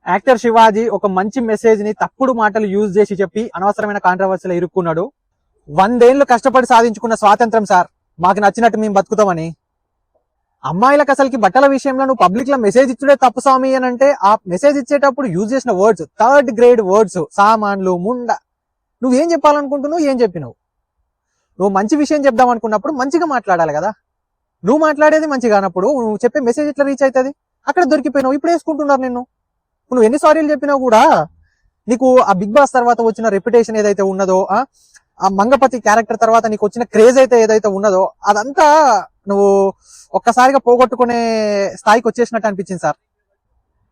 Actor Shivaji ఒక మంచి message ని తప్పుడు మాటలు యూజ్ చేసి చెప్పి అనవసరమైన కాంట్రవర్సీలో ఇరుక్కున్నాడు. 100 ఏళ్లు కష్టపడి సాధించుకున్న స్వాతంత్రం సార్, మాకు నచ్చినట్టు మేము బతుకుతామని. అమ్మాయిలకు అసలుకి బట్టల విషయంలో నువ్వు పబ్లిక్ లో మెసేజ్ ఇచ్చుడే తప్పు స్వామి అని అంటే, ఆ మెసేజ్ ఇచ్చేటప్పుడు యూజ్ చేసిన వర్డ్స్ 3rd గ్రేడ్ వర్డ్స్, సామాన్లు, ముండ. నువ్వేం చెప్పాలనుకుంటున్నావు, ఏం చెప్పినావు? నువ్వు మంచి విషయం చెప్దాం అనుకున్నప్పుడు మంచిగా మాట్లాడాలి కదా. నువ్వు మాట్లాడేది మంచిగా అన్నప్పుడు నువ్వు చెప్పే మెసేజ్ ఇట్లా రీచ్ అవుతుంది. అక్కడ దొరికిపోయినావు, ఇప్పుడు వేసుకుంటున్నారు నిన్ను. నువ్వు ఎన్ని సారీలు చెప్పినా కూడా నీకు ఆ బిగ్ బాస్ తర్వాత వచ్చిన రెప్యుటేషన్ ఏదైతే ఉన్నదో, ఆ మంగపతి క్యారెక్టర్ తర్వాత నీకు వచ్చిన క్రేజ్ అయితే ఏదైతే ఉన్నదో, అదంతా నువ్వు ఒక్కసారిగా పోగొట్టుకునే స్థాయికి వచ్చేసినట్టు అనిపించింది సార్.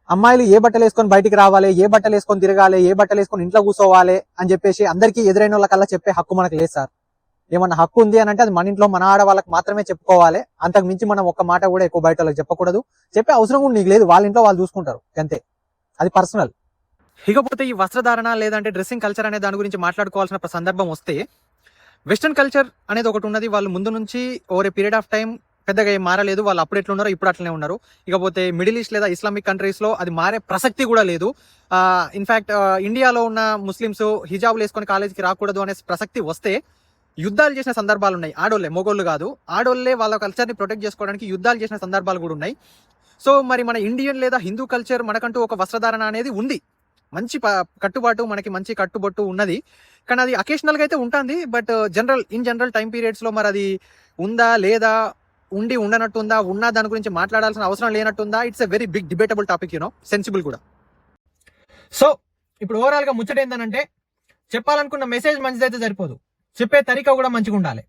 అమ్మాయిలు ఏ బట్టలు వేసుకొని బయటికి రావాలి, ఏ బట్టలు వేసుకొని తిరగాలి, ఏ బట్టలు వేసుకొని ఇంట్లో కూర్చోవాలి అని చెప్పేసి అందరికీ ఎదురైన వాళ్ళకల్లా చెప్పే హక్కు మనకు లేదు సార్. ఏమన్నా హక్కు ఉంది అని అంటే అది మన ఇంట్లో మన ఆడవాళ్ళకి మాత్రమే చెప్పుకోవాలి. అంతకు మించి మనం ఒక్క మాట కూడా ఎక్కువ బయట వాళ్ళకి చెప్పకూడదు. చెప్పే అవసరం కూడా నీకు లేదు, వాళ్ళ ఇంట్లో వాళ్ళు చూసుకుంటారు అంతే, అది పర్సనల్. ఇకపోతే ఈ వస్త్రధారణ లేదంటే డ్రెస్సింగ్ కల్చర్ అనే దాని గురించి మాట్లాడుకోవాల్సిన సందర్భం వస్తే, వెస్టర్న్ కల్చర్ అనేది ఒకటి ఉన్నది. వాళ్ళు ముందు నుంచి over a period of time పెద్దగా ఏం మారలేదు. వాళ్ళు అప్పుడు ఎట్లున్నారో ఇప్పుడు అట్లనే ఉన్నారు. ఇకపోతే మిడిల్ ఈస్ట్ లేదా ఇస్లామిక్ కంట్రీస్ లో అది మారే ప్రసక్తి కూడా లేదు. ఇన్ఫాక్ట్ ఇండియాలో ఉన్న ముస్లిమ్స్ హిజాబులు వేసుకొని కాలేజీకి రాకూడదు అనే ప్రసక్తి వస్తే యుద్ధాలు చేసిన సందర్భాలు ఉన్నాయి. ఆడోళ్లే, మొగోళ్ళు కాదు, ఆడోళ్లే వాళ్ళ కల్చర్ని ప్రొటెక్ట్ చేసుకోవడానికి యుద్ధాలు చేసిన సందర్భాలు కూడా ఉన్నాయి. సో మరి మన ఇండియన్ లేదా హిందూ కల్చర్, మనకంటూ ఒక వస్త్రధారణ అనేది ఉంది, మంచి కట్టుబాటు, మనకి మంచి కట్టుబొట్టు ఉన్నది. కానీ అది అకేషనల్ గా అయితే ఉంటుంది. But in general time periods లో మరి అది ఉందా లేదా, ఉండి ఉండనట్టుందా, ఉన్నా దాని గురించి మాట్లాడాల్సిన అవసరం లేనట్టుందా, it's a very big debatable topic, sensible కూడా. సో ఇప్పుడు ఓవరాల్ గా ముచ్చట ఏంటంటే, చెప్పాలనుకున్న మెసేజ్ మంచిదైతే సరిపోదు, చెప్పే తరీకా కూడా మంచిగా ఉండాలి.